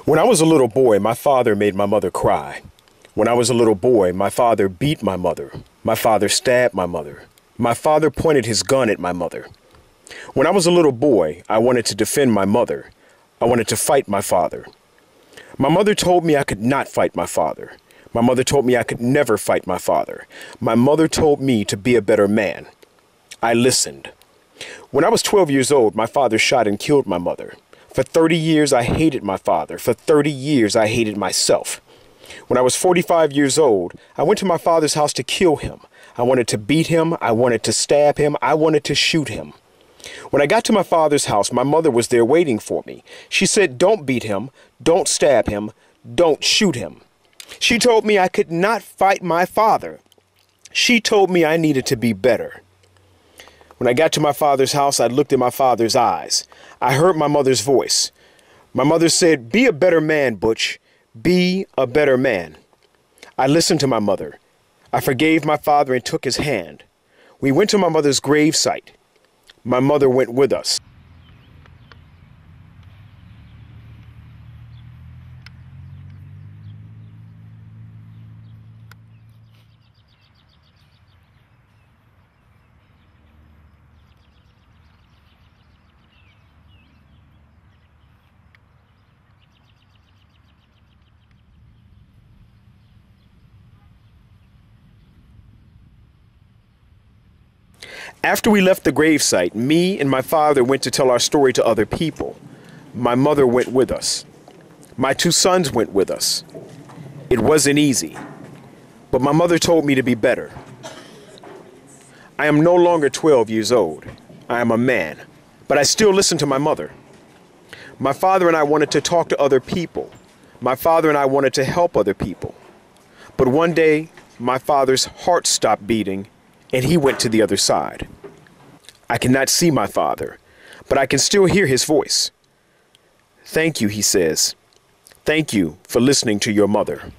When I was a little boy, my father made my mother cry. When I was a little boy, my father beat my mother. My father stabbed my mother. My father pointed his gun at my mother. When I was a little boy, I wanted to defend my mother. I wanted to fight my father. My mother told me I could not fight my father. My mother told me I could never fight my father. My mother told me to be a better man. I listened. When I was 12 years old, my father shot and killed my mother. For 30 years, I hated my father. For 30 years, I hated myself. When I was 45 years old, I went to my father's house to kill him. I wanted to beat him. I wanted to stab him. I wanted to shoot him. When I got to my father's house, my mother was there waiting for me. She said, "Don't beat him. Don't stab him. Don't shoot him." She told me I could not fight my father. She told me I needed to be better. When I got to my father's house, I looked in my father's eyes. I heard my mother's voice. My mother said, "Be a better man, Butch. Be a better man." I listened to my mother. I forgave my father and took his hand. We went to my mother's gravesite. My mother went with us. After we left the gravesite, me and my father went to tell our story to other people. My mother went with us. My two sons went with us. It wasn't easy, but my mother told me to be better. I am no longer 12 years old. I am a man, but I still listen to my mother. My father and I wanted to talk to other people. My father and I wanted to help other people. But one day, my father's heart stopped beating and he went to the other side. I cannot see my father, but I can still hear his voice. "Thank you," he says. "Thank you for listening to your mother."